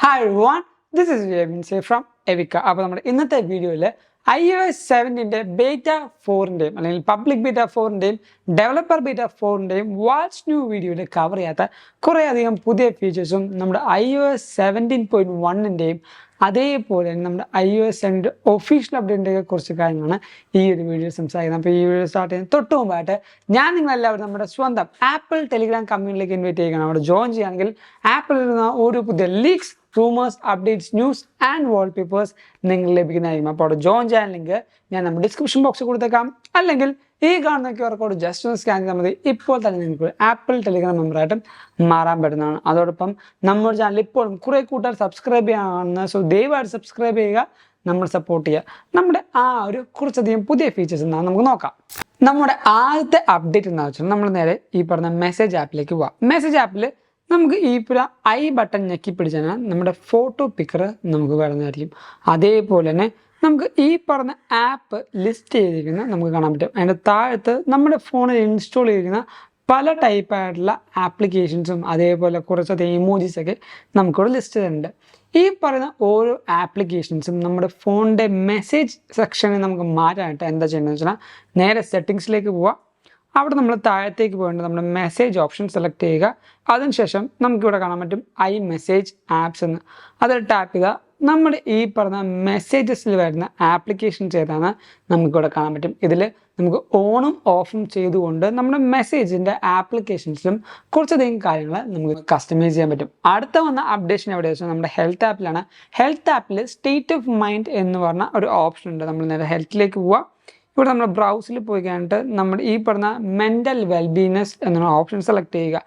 Hi everyone, this is Xavier from Evika. അപ്പോൾ നമ്മുടെ ഇന്നത്തെ വീഡിയോയിൽ iOS 7ന്റെ ബീറ്റ 4ന്റെയും അല്ലെങ്കിൽ പബ്ലിക് ബീറ്റ 4ന്റെയും ഡെവലപ്പർ ബീറ്റ 4ന്റെയും വാട്ട്സ് ന്യൂ വീഡിയോയിൽ കവർ ചെയ്യാത്ത കുറേയധികം പുതിയ ഫീച്ചേഴ്സും നമ്മുടെ iOS 17.1ന്റെയും അതേപോലെ നമ്മുടെ iOS 7ന്റെ ഒഫീഷ്യൽ അപ്ഡേറ്റിനെ കുറിച്ച് കാര്യങ്ങളാണ് ഈ ഒരു വീഡിയോ സംസാരിക്കുന്നത്. അപ്പോൾ ഈ വീഡിയോ സ്റ്റാർട്ട് ചെയ്യുന്ന തൊട്ട് മുമ്പായിട്ട് ഞാൻ നിങ്ങളെല്ലാവരും നമ്മുടെ സ്വന്തം ആപ്പിൾ ടെലിഗ്രാം കമ്മ്യൂണിറ്റിയിലേക്ക് ഇൻവൈറ്റ് ചെയ്യുകയാണ്. അവിടെ ജോയിൻ ചെയ്യുകയാണെങ്കിൽ ആപ്പിളിൽ നിന്ന് ഒരു പുതിയ leaks, rumours, updates, news and wallpapers നിങ്ങൾ ലഭിക്കുന്നതായിരിക്കും. അപ്പോൾ അവിടെ ജോയിൻ ചെയ്യാൻ ലിങ്ക് ഞാൻ നമ്മുടെ ഡിസ്ക്രിപ്ഷൻ ബോക്സിൽ കൊടുത്തേക്കാം. അല്ലെങ്കിൽ ഈ കാണുന്ന QR കോഡ് ജസ്റ്റ് ഒന്ന് സ്കാൻ ചെയ്താൽ മതി. ഇപ്പോൾ തന്നെ നിങ്ങൾക്ക് ആപ്പിൾ ടെലിഗ്രാം മെമ്പറായിട്ടും മാറാൻ പറ്റുന്നതാണ്. അതോടൊപ്പം നമ്മുടെ ചാനൽ ഇപ്പോഴും കുറേ കൂട്ടുകാർ സബ്സ്ക്രൈബ് ചെയ്യാനാണ്. സോ ദയവായിട്ട് സബ്സ്ക്രൈബ് ചെയ്യുക, നമ്മൾ സപ്പോർട്ട് ചെയ്യുക. നമ്മുടെ കുറച്ചധികം പുതിയ ഫീച്ചേഴ്സ് എന്താണെന്ന് നമുക്ക് നോക്കാം. നമ്മുടെ ആദ്യത്തെ അപ്ഡേറ്റ് എന്താണെന്ന് വെച്ചാൽ നമ്മൾ നേരെ ഈ പറഞ്ഞ മെസ്സേജ് ആപ്പിലേക്ക് പോവാം. മെസ്സേജ് ആപ്പിൽ നമുക്ക് ഈ ഐ ബട്ടൺ ഞെക്കി പിടിച്ചാൽ നമ്മുടെ ഫോട്ടോ പിക്കർ നമുക്ക് വരുന്നതായിരിക്കും. അതേപോലെ തന്നെ നമുക്ക് ഈ പറഞ്ഞ ആപ്പ് ലിസ്റ്റ് ചെയ്തിരിക്കുന്ന നമുക്ക് കാണാൻ പറ്റും. അതിൻ്റെ താഴത്ത് നമ്മുടെ ഫോണിൽ ഇൻസ്റ്റാൾ ചെയ്തിരിക്കുന്ന പല ടൈപ്പായിട്ടുള്ള ആപ്ലിക്കേഷൻസും അതേപോലെ കുറച്ചധികം ഇമോജീസൊക്കെ നമുക്കിവിടെ ലിസ്റ്റ് ചെയ്തിട്ടുണ്ട്. ഈ പറയുന്ന ഓരോ ആപ്ലിക്കേഷൻസും നമ്മുടെ ഫോണിൻ്റെ മെസ്സേജ് സെക്ഷനിൽ നമുക്ക് മാറ്റാനായിട്ട് എന്താ ചെയ്യേണ്ടതെന്ന് വെച്ചാൽ നേരെ സെറ്റിങ്സിലേക്ക് പോവുക. അവിടെ നമ്മൾ താഴത്തേക്ക് പോകേണ്ടത് നമ്മുടെ മെസ്സേജ് ഓപ്ഷൻ സെലക്ട് ചെയ്യുക. അതിനുശേഷം നമുക്കിവിടെ കാണാൻ പറ്റും ഐ മെസ്സേജ് ആപ്സ് എന്ന്. അതിൽ ടാപ്പ് ചെയ്താൽ നമ്മുടെ ഈ പറഞ്ഞ മെസ്സേജസിൽ വരുന്ന ആപ്ലിക്കേഷൻസ് ഏതാണ് നമുക്കിവിടെ കാണാൻ പറ്റും. ഇതിൽ നമുക്ക് ഓണും ഓഫും ചെയ്തുകൊണ്ട് നമ്മുടെ മെസ്സേജിൻ്റെ ആപ്ലിക്കേഷൻസിലും കുറച്ചധികം കാര്യങ്ങൾ നമുക്ക് കസ്റ്റമൈസ് ചെയ്യാൻ പറ്റും. അടുത്ത വന്ന അപ്ഡേഷൻ എവിടെ വെച്ചാൽ നമ്മുടെ ഹെൽത്ത് ആപ്പിലാണ്. ഹെൽത്ത് ആപ്പിൽ സ്റ്റേറ്റ് ഓഫ് മൈൻഡ് എന്ന് പറഞ്ഞ ഒരു ഓപ്ഷൻ ഉണ്ട്. നമ്മൾ നേരെ ഹെൽത്തിലേക്ക് പോവുക. ഇവിടെ നമ്മൾ ബ്രൗസിൽ പോയി കഴിഞ്ഞിട്ട് നമ്മുടെ ഈ പറഞ്ഞ മെൻ്റൽ വെൽബീനെസ് എന്ന ഓപ്ഷൻ സെലക്ട് ചെയ്യുക.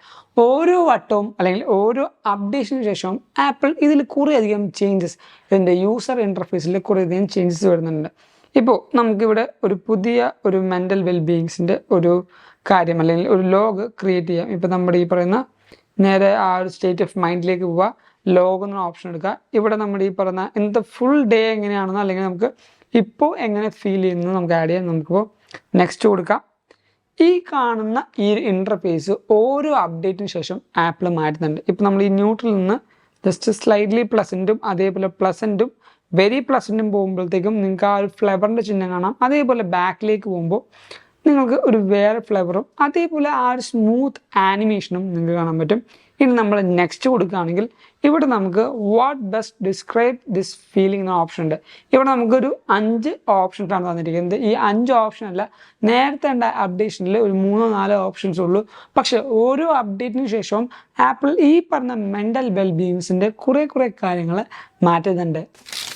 ഓരോ വട്ടവും അല്ലെങ്കിൽ ഓരോ അപ്ഡേഷന് ശേഷവും ആപ്പിൾ ഇതിൽ കുറേയധികം ചേഞ്ചസ്, ഇതിൻ്റെ യൂസർ ഇൻ്റർഫേസിൽ കുറേയധികം ചേഞ്ചസ് വരുന്നുണ്ട്. ഇപ്പോൾ നമുക്കിവിടെ ഒരു പുതിയ ഒരു മെൻ്റൽ വെൽബീയിങ്സിൻ്റെ ഒരു കാര്യം അല്ലെങ്കിൽ ഒരു ലോഗ് ക്രിയേറ്റ് ചെയ്യാം. ഇപ്പോൾ നമ്മുടെ ഈ പറയുന്ന നേരെ ആ ഒരു സ്റ്റേറ്റ് ഓഫ് മൈൻഡിലേക്ക് പോവുക, ലോഗ് എന്ന ഓപ്ഷൻ എടുക്കുക. ഇവിടെ നമ്മുടെ ഈ പറയുന്ന ഇന്നത്തെ ഫുൾ ഡേ എങ്ങനെയാണെന്നോ അല്ലെങ്കിൽ നമുക്ക് ഇപ്പോൾ എങ്ങനെ ഫീൽ ചെയ്യുന്നത് നമുക്ക് ആഡ് ചെയ്യാം. നമുക്കിപ്പോൾ നെക്സ്റ്റ് കൊടുക്കാം. ഈ കാണുന്ന ഈ ഇൻ്റർഫേസ് ഓരോ അപ്ഡേറ്റിന് ശേഷം ആപ്പിൾ മാറ്റുന്നുണ്ട്. ഇപ്പോൾ നമ്മൾ ഈ ന്യൂട്രൽ നിന്ന് ജസ്റ്റ് സ്ലൈഡ്ലി പ്ലസൻറ്റും അതേപോലെ പ്ലസൻറ്റും വെരി പ്ലസൻറ്റും പോകുമ്പോഴത്തേക്കും നിങ്ങൾക്ക് ആ ഒരു ഫ്ലേവറിൻ്റെ ചിഹ്നം കാണാം. അതേപോലെ ബാക്കിലേക്ക് പോകുമ്പോൾ നിങ്ങൾക്ക് ഒരു വേറെ ഫ്ലേവറും അതേപോലെ ആ ഒരു സ്മൂത്ത് ആനിമേഷനും നിങ്ങൾക്ക് കാണാൻ പറ്റും. ഇനി നമ്മൾ നെക്സ്റ്റ് കൊടുക്കുകയാണെങ്കിൽ ഇവിടെ നമുക്ക് what best describe this feeling എന്ന ഓപ്ഷൻ ഉണ്ട്. ഇവിടെ നമുക്കൊരു 5 ഓപ്ഷൻസാണ് തന്നിരിക്കുന്നത്. ഈ 5 ഓപ്ഷൻ അല്ല, നേരത്തെ ഉണ്ട അപ്ഡേഷനിൽ ഒരു 3-4 ഓപ്ഷൻസ് ഉള്ളൂ. പക്ഷേ ഓരോ അപ്ഡേറ്റിന് ശേഷവും ആപ്പിൾ ഈ പറഞ്ഞ മെൻ്റൽ വെൽബീയിങ്സിൻ്റെ കുറേ കാര്യങ്ങൾ മാറ്റുന്നുണ്ട്.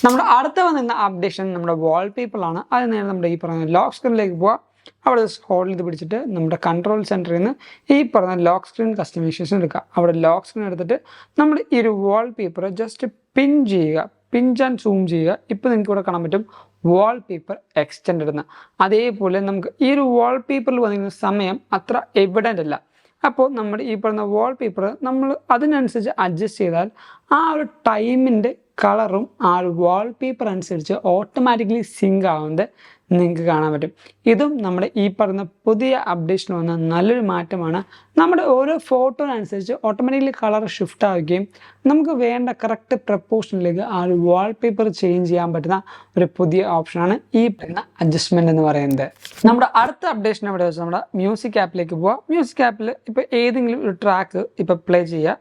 നമ്മുടെ അടുത്ത വന്നിരുന്ന അപ്ഡേഷൻ നമ്മുടെ വാൾപേപ്പറിലാണ്. അത് നേരെ നമ്മുടെ ഈ പറഞ്ഞ ലോക്ക് സ്ക്രീനിലേക്ക് പോവാം. അവിടെ ഹോൾഡ് ചെയ്ത് പിടിച്ചിട്ട് നമ്മുടെ കൺട്രോൾ സെൻറ്ററിൽ നിന്ന് ഈ പറഞ്ഞ ലോക്ക് സ്ക്രീൻ കസ്റ്റമൈസേഷൻ എടുക്കുക. അവിടെ ലോക്ക് സ്ക്രീൻ എടുത്തിട്ട് നമ്മൾ ഈ ഒരു വാൾപേപ്പർ ജസ്റ്റ് പിൻ ചെയ്യുക, പിഞ്ച് ആൻഡ് സൂം ചെയ്യുക. ഇപ്പോൾ നിങ്ങൾക്ക് ഇവിടെ കാണാൻ പറ്റും വാൾപേപ്പർ എക്സ്റ്റെൻഡ് ഇടുന്ന. അതേപോലെ നമുക്ക് ഈ ഒരു വാൾപേപ്പറിൽ വന്നിരുന്ന സമയം അത്ര എവിഡൻ്റ് അല്ല. അപ്പോൾ നമ്മുടെ ഈ പറഞ്ഞ വാൾപേപ്പർ നമ്മൾ അതിനനുസരിച്ച് അഡ്ജസ്റ്റ് ചെയ്താൽ ആ ഒരു ടൈമിൻ്റെ കളറും ആ ഒരു വാൾപേപ്പർ അനുസരിച്ച് ഓട്ടോമാറ്റിക്കലി സിങ്ക് ആവുന്നത് നിങ്ങൾക്ക് കാണാൻ പറ്റും. ഇതും നമ്മുടെ ഈ പറഞ്ഞ പുതിയ അപ്ഡേഷൻ വന്ന നല്ലൊരു മാറ്റമാണ്. നമ്മുടെ ഓരോ ഫോട്ടോനനുസരിച്ച് ഓട്ടോമാറ്റിക്കലി കളർ ഷിഫ്റ്റ് ആവുകയും നമുക്ക് വേണ്ട കറക്റ്റ് പ്രപ്പോർഷനിലേക്ക് ആ ഒരു വാൾപേപ്പർ ചേഞ്ച് ചെയ്യാൻ പറ്റുന്ന ഒരു പുതിയ ഓപ്ഷനാണ് ഈ പറയുന്ന അഡ്ജസ്റ്റ്മെൻറ്റ് എന്ന് പറയുന്നത്. നമ്മുടെ അടുത്ത അപ്ഡേഷൻ എവിടെ വെച്ചാൽ നമ്മുടെ മ്യൂസിക് ആപ്പിലേക്ക് പോവാം. മ്യൂസിക് ആപ്പിൽ ഇപ്പോൾ ഏതെങ്കിലും ഒരു ട്രാക്ക് ഇപ്പോൾ പ്ലേ ചെയ്യുക.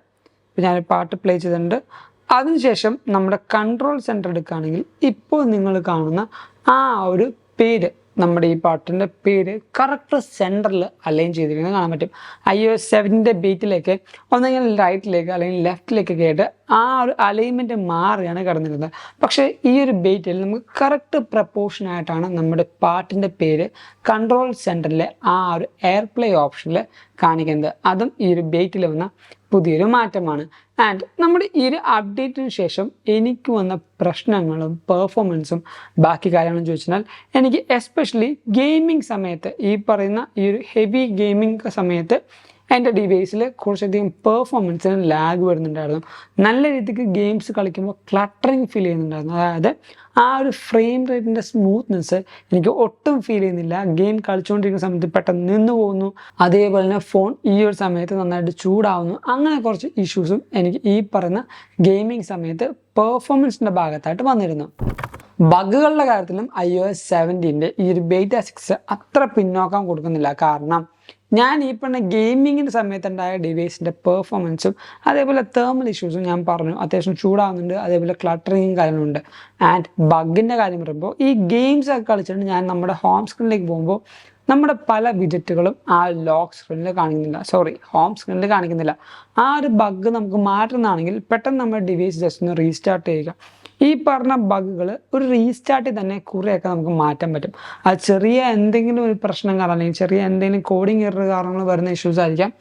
ഇപ്പോൾ ഞാൻ പാട്ട് പ്ലേ ചെയ്തിട്ടുണ്ട്. അതിനുശേഷം നമ്മുടെ കൺട്രോൾ സെൻറ്റർ എടുക്കുകയാണെങ്കിൽ ഇപ്പോൾ നിങ്ങൾ കാണുന്ന ആ ഒരു പേര്, നമ്മുടെ ഈ പാട്ടിൻ്റെ പേര് കറക്റ്റ് സെൻറ്ററിൽ അലൈൻ ചെയ്തിരിക്കുന്നത് കാണാൻ പറ്റും. iOS 7ൻ്റെ ബീറ്റിലേക്ക് ഒന്നെങ്കിൽ റൈറ്റിലേക്ക് അല്ലെങ്കിൽ ലെഫ്റ്റിലേക്കൊക്കെ ആയിട്ട് ആ ഒരു അലൈൻമെൻറ്റ് മാറിയാണ് കിടന്നിരുന്നത്. പക്ഷേ ഈ ഒരു ബീറ്റിൽ നമുക്ക് കറക്റ്റ് പ്രപ്പോർഷനായിട്ടാണ് നമ്മുടെ പാട്ടിൻ്റെ പേര് കൺട്രോൾ സെൻറ്ററിലെ ആ ഒരു എയർപ്ലേ ഓപ്ഷനിൽ കാണിക്കുന്നത്. അതും ഈ ഒരു ബീറ്റിൽ വന്ന പുതിയൊരു മാറ്റമാണ്. ആൻഡ് നമ്മുടെ ഈ ഒരു അപ്ഡേറ്റിന് ശേഷം എനിക്ക് വന്ന പ്രശ്നങ്ങളും പെർഫോമൻസും ബാക്കി കാര്യങ്ങളും ചോദിച്ചാൽ എനിക്ക് എസ്പെഷ്യലി ഗെയിമിംഗ് സമയത്ത് ഈ പറയുന്ന ഈ ഒരു ഹെവി ഗെയിമിംഗ് സമയത്ത് എൻ്റെ ഡിവൈസിൽ കുറച്ചധികം പെർഫോമൻസിന് ലാഗ് വരുന്നുണ്ടായിരുന്നു. നല്ല രീതിക്ക് ഗെയിംസ് കളിക്കുമ്പോൾ ക്ലട്ടറിങ് ഫീൽ ചെയ്യുന്നുണ്ടായിരുന്നു. അതായത് ആ ഒരു ഫ്രെയിം റേറ്റിൻ്റെ സ്മൂത്ത്നെസ് എനിക്ക് ഒട്ടും ഫീൽ ചെയ്യുന്നില്ല. ഗെയിം കളിച്ചുകൊണ്ടിരിക്കുന്ന സമയത്ത് പെട്ടെന്ന് നിന്ന് പോകുന്നു. അതേപോലെ തന്നെ ഫോൺ ഈ ഒരു സമയത്ത് നന്നായിട്ട് ചൂടാവുന്നു. അങ്ങനെ കുറച്ച് ഇഷ്യൂസും എനിക്ക് ഈ പറയുന്ന ഗെയിമിംഗ് സമയത്ത് പെർഫോമൻസിൻ്റെ ഭാഗത്തായിട്ട് വന്നിരുന്നു. ബഗ്ഗുകളുടെ കാര്യത്തിലും iOS 17 ഈ ഒരു ബീറ്റ 6 അത്ര പിന്നോക്കം കൊടുക്കുന്നില്ല. കാരണം ഞാൻ ഈ പറഞ്ഞ ഗെയിമിങ്ങിൻ്റെ സമയത്തുണ്ടായ ഡിവൈസിൻ്റെ പെർഫോമൻസും അതേപോലെ തേർമൽ ഇഷ്യൂസും ഞാൻ പറഞ്ഞു. അത്യാവശ്യം ചൂടാവുന്നുണ്ട്, അതേപോലെ ക്ലട്ടറിങ്ങും കാര്യങ്ങളുണ്ട്. ആൻഡ് ബഗ്ഗിൻ്റെ കാര്യം പറയുമ്പോൾ ഈ ഗെയിംസ് ഒക്കെ കളിച്ചിട്ട് ഞാൻ നമ്മുടെ ഹോം സ്ക്രീനിലേക്ക് പോകുമ്പോൾ നമ്മുടെ പല വിജറ്റുകളും ആ ലോക്ക് സ്ക്രീനിൽ കാണിക്കുന്നില്ല, ഹോം സ്ക്രീനിൽ കാണിക്കുന്നില്ല. ആ ഒരു ബഗ് നമുക്ക് മാറ്റുന്നതാണെങ്കിൽ പെട്ടെന്ന് നമ്മുടെ ഡിവൈസ് ജസ്റ്റ് ഒന്ന് റീസ്റ്റാർട്ട് ചെയ്യുക. ഈ പറഞ്ഞ ബഗ്ഗുകൾ ഒരു റീസ്റ്റാർട്ടിൽ തന്നെ കുറേയൊക്കെ നമുക്ക് മാറ്റാൻ പറ്റും. അത് ചെറിയ എന്തെങ്കിലും ഒരു പ്രശ്നം കാരണം അല്ലെങ്കിൽ ചെറിയ എന്തെങ്കിലും കോഡിങ് എറർ കാരണങ്ങൾ വരുന്ന ഇഷ്യൂസ് ആയിരിക്കാം.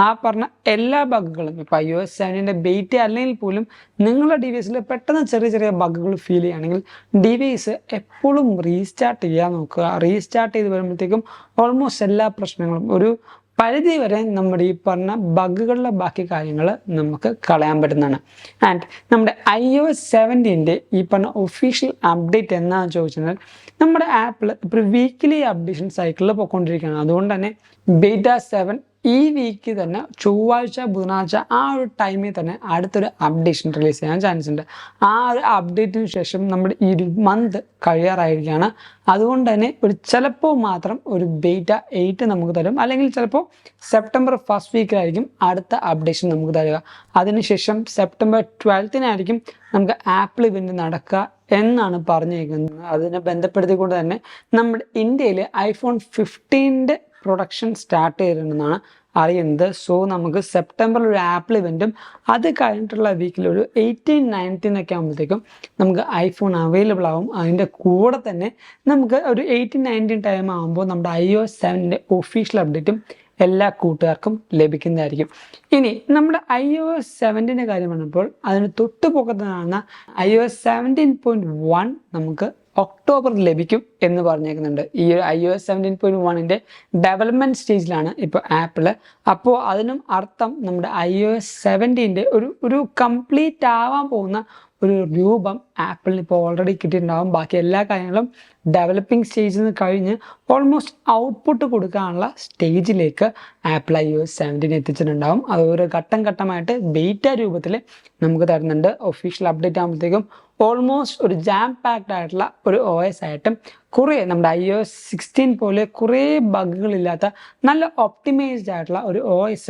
ആ പറഞ്ഞ എല്ലാ ബഗ്ഗുകളും ഇപ്പോൾ iOS 7 ബീറ്റ അല്ലെങ്കിൽ പോലും നിങ്ങളുടെ ഡിവൈസിൽ പെട്ടെന്ന് ചെറിയ ചെറിയ ബഗ്ഗുകൾ ഫീൽ ചെയ്യുകയാണെങ്കിൽ ഡിവൈസ് എപ്പോഴും റീസ്റ്റാർട്ട് ചെയ്യാൻ നോക്കുക. റീസ്റ്റാർട്ട് ചെയ്ത് വരുമ്പോഴത്തേക്കും ഓൾമോസ്റ്റ് എല്ലാ പ്രശ്നങ്ങളും ഒരു പരിധി വരെ നമ്മുടെ ഈ പറഞ്ഞ ബഗ്ഗുകളുടെ ബാക്കി കാര്യങ്ങൾ നമുക്ക് കളയാൻ പറ്റുന്നതാണ്. ആൻഡ് നമ്മുടെ iOS 17 ഈ പറഞ്ഞ ഒഫീഷ്യൽ അപ്ഡേറ്റ് എന്നാന്ന് ചോദിച്ചാൽ നമ്മുടെ ആപ്പിൾ ഇപ്പോൾ വീക്കിലി അപ്ഡേഷൻ സൈക്കിളിൽ പോയിക്കൊണ്ടിരിക്കുകയാണ്. അതുകൊണ്ട് തന്നെ ബീറ്റ 7 ഈ വീക്ക് തന്നെ ചൊവ്വാഴ്ച ബുധനാഴ്ച ആ ഒരു ടൈമിൽ തന്നെ അടുത്തൊരു അപ്ഡേഷൻ റിലീസ് ചെയ്യാൻ ചാൻസ് ഉണ്ട്. ആ ഒരു അപ്ഡേറ്റിന് ശേഷം നമ്മുടെ ഈ മന്ത് കഴിയാറായിരിക്കുകയാണ്. അതുകൊണ്ട് തന്നെ ചിലപ്പോൾ മാത്രം ഒരു ബീറ്റ 8 നമുക്ക് തരും, അല്ലെങ്കിൽ ചിലപ്പോൾ സെപ്റ്റംബർ ഫസ്റ്റ് വീക്കിലായിരിക്കും അടുത്ത അപ്ഡേഷൻ നമുക്ക് തരിക. അതിനുശേഷം സെപ്റ്റംബർ 12 നമുക്ക് ആപ്പിൾ ഇവൻ്റ് നടക്കുക എന്നാണ് പറഞ്ഞിരിക്കുന്നത്. അതിനെ ബന്ധപ്പെടുത്തിക്കൊണ്ട് തന്നെ നമ്മുടെ ഇന്ത്യയിൽ iPhone 15 പ്രൊഡക്ഷൻ സ്റ്റാർട്ട് ചെയ്തിട്ടുണ്ടെന്നാണ് അറിയുന്നത്. സോ നമുക്ക് സെപ്റ്റംബറിൽ ഒരു ആപ്പിൾ ഇവൻറ്റും അത് കഴിഞ്ഞിട്ടുള്ള വീക്കിൽ ഒരു 18, 19 ആകുമ്പോഴത്തേക്കും നമുക്ക് ഐഫോൺ അവൈലബിൾ ആവും. അതിൻ്റെ കൂടെ തന്നെ നമുക്ക് ഒരു 18, 19 ടൈം ആകുമ്പോൾ നമ്മുടെ iOS 7 ഒഫീഷ്യൽ അപ്ഡേറ്റും എല്ലാ കൂട്ടുകാർക്കും ലഭിക്കുന്നതായിരിക്കും. ഇനി നമ്മുടെ iOS 7 കാര്യം പറഞ്ഞപ്പോൾ അതിന് തൊട്ടുപൊക്കത്തിനാണ് iOS 17.1 നമുക്ക് ഒക്ടോബറിൽ ലഭിക്കും എന്ന് പറഞ്ഞേക്കുന്നുണ്ട്. ഈ ഒരു iOS 17.1 ഡെവലപ്മെൻറ്റ് സ്റ്റേജിലാണ് ഇപ്പോൾ ആപ്പിള്. അപ്പോൾ അതിനും അർത്ഥം നമ്മുടെ iOS 17 ഒരു കംപ്ലീറ്റ് ആവാൻ പോകുന്ന ഒരു രൂപം ആപ്പിളിന് ഇപ്പോൾ ഓൾറെഡി കിട്ടിയിട്ടുണ്ടാകും. ബാക്കി എല്ലാ കാര്യങ്ങളും ഡെവലപ്പിംഗ് സ്റ്റേജിൽ നിന്ന് കഴിഞ്ഞ് ഓൾമോസ്റ്റ് ഔട്ട്പുട്ട് കൊടുക്കാനുള്ള സ്റ്റേജിലേക്ക് ആപ്പിൾ iOS 17 എത്തിച്ചിട്ടുണ്ടാകും. അത് ഒരു ഘട്ടം ഘട്ടമായിട്ട് ബീറ്റ രൂപത്തിൽ നമുക്ക് തരുന്നുണ്ട്. ഒഫീഷ്യൽ അപ്ഡേറ്റ് ആകുമ്പോഴത്തേക്കും ഓൾമോസ്റ്റ് ഒരു ജാം പാക്ഡ് ആയിട്ടുള്ള ഒരു OS ആയിട്ടും കുറേ നമ്മുടെ iOS 16 പോലെ കുറേ ബഗ്ഗുകളില്ലാത്ത നല്ല ഒപ്റ്റിമൈസ്ഡ് ആയിട്ടുള്ള ഒരു OS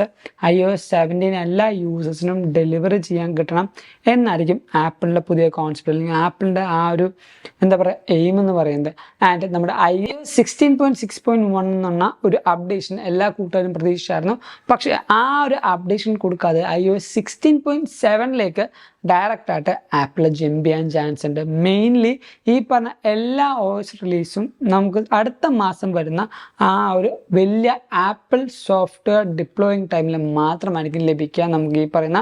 iOS 17 എല്ലാ യൂസേഴ്സിനും ഡെലിവറി ചെയ്യാൻ കിട്ടണം എന്നായിരിക്കും ആപ്പിളിൻ്റെ പുതിയ കോൺസെപ്റ്റ്, അല്ലെങ്കിൽ ആപ്പിളിൻ്റെ ആ ഒരു എന്താ പറയുക എയിം എന്ന് പറയുന്നത്. ആൻഡ് നമ്മുടെ iOS 16.6.1 എന്നുള്ള ഒരു അപ്ഡേഷൻ എല്ലാ കൂട്ടുകാരും പ്രതീക്ഷിച്ചായിരുന്നു. പക്ഷേ ആ ഒരു അപ്ഡേഷൻ കൊടുക്കാതെ iOS 16.7 ഡയറക്റ്റായിട്ട് ആപ്പിൾ ജമ്പ് ചെയ്യാൻ ചാൻസ് ഉണ്ട്. മെയിൻലി ഈ പറഞ്ഞ എല്ലാ OS റിലീസും നമുക്ക് അടുത്ത മാസം വരുന്ന ആ ഒരു വലിയ ആപ്പിൾ സോഫ്റ്റ്വെയർ ഡിപ്ലോയിങ് ടൈമിൽ മാത്രമായിരിക്കും ലഭിക്കുക. നമുക്ക് ഈ പറയുന്ന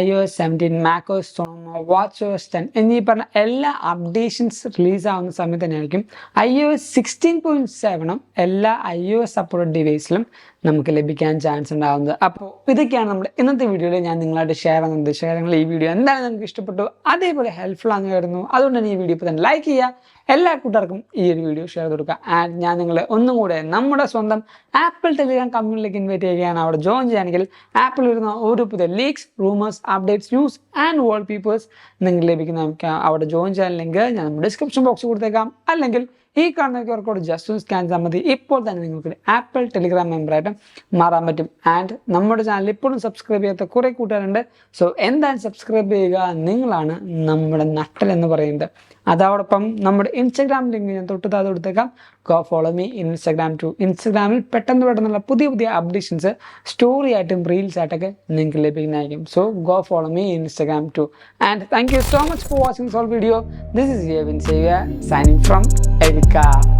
iOS 17, macOS Sonoma, watchOS 10 എന്നീ പറഞ്ഞ എല്ലാ അപ്ഡേഷൻസ് റിലീസാവുന്ന സമയത്ത് തന്നെയായിരിക്കും iOS 16.7 എല്ലാ iOS സപ്പോർട്ടഡ് ഡിവൈസിലും നമുക്ക് ലഭിക്കാൻ ചാൻസ് ഉണ്ടാകുന്നത്. അപ്പോൾ ഇതൊക്കെയാണ് നമ്മുടെ ഇന്നത്തെ വീഡിയോയിൽ ഞാൻ നിങ്ങളായിട്ട് ഷെയർ ചെയ്യുന്നത്. ഷെയർ ഈ വീഡിയോ എന്തായാലും നിങ്ങൾക്ക് ഇഷ്ടപ്പെട്ടു, അതേപോലെ ഹെൽപ്ഫുൾ ആണെന്ന് വരുന്നു. അതുകൊണ്ട് തന്നെ ഈ വീഡിയോ ഇപ്പോൾ തന്നെ ലൈക്ക് ചെയ്യുക, എല്ലാ കൂട്ടുകാർക്കും ഈ ഒരു വീഡിയോ ഷെയർ കൊടുക്കുക. ആൻഡ് ഞാൻ നിങ്ങളെ ഒന്നും കൂടെ നമ്മുടെ സ്വന്തം ആപ്പിൾ ടെലിഗ്രാം കമ്മ്യൂണിറ്റിയിലേക്ക് ഇൻവൈറ്റ് ചെയ്യുകയാണ്. അവിടെ ജോയിൻ ചെയ്യുകയാണെങ്കിൽ ആപ്പിൾ വരുന്ന ഒരു പുതിയ leaks, rumours, updates, news and wallpapers നിങ്ങൾക്ക് ലഭിക്കുന്ന നമുക്ക് അവിടെ ജോയിൻ ചെയ്യാൻ ലിങ്ക് ഞാൻ നമ്മുടെ ഡിസ്ക്രിപ്ഷൻ ബോക്സ് കൊടുത്തേക്കാം. അല്ലെങ്കിൽ ഈ കാണുന്ന QR കോഡ് ജസ്റ്റ് ഒന്ന് സ്കാൻ ചെയ്താൽ മതി. ഇപ്പോൾ തന്നെ നിങ്ങൾക്ക് ആപ്പിൾ ടെലിഗ്രാം മെമ്പറായിട്ട് മാറാൻ പറ്റും. ആൻഡ് നമ്മുടെ ചാനൽ ഇപ്പോഴും സബ്സ്ക്രൈബ് ചെയ്യാത്ത കുറേ കൂട്ടുകാരുണ്ട്. സോ എന്തായാലും സബ്സ്ക്രൈബ് ചെയ്യുക, നിങ്ങളാണ് നമ്മുടെ നട്ടൽ എന്ന് പറയുന്നത്. അതോടൊപ്പം നമ്മുടെ ഇൻസ്റ്റാഗ്രാം ലിങ്ക് ഞാൻ തൊട്ട് താഴെ കൊടുത്തേക്കാം. Go follow me Instagram too. ഇൻസ്റ്റാഗ്രാമിൽ പെട്ടെന്നുള്ള പുതിയ അപ്ഡേഷൻസ് സ്റ്റോറി ആയിട്ടും റീൽസ് ആയിട്ടൊക്കെ നിങ്ങൾക്ക് ലഭിക്കുന്നതായിരിക്കും. So go follow me Instagram too. And thank you so much for watching this video. This is Abin, Xavier signing from Erica.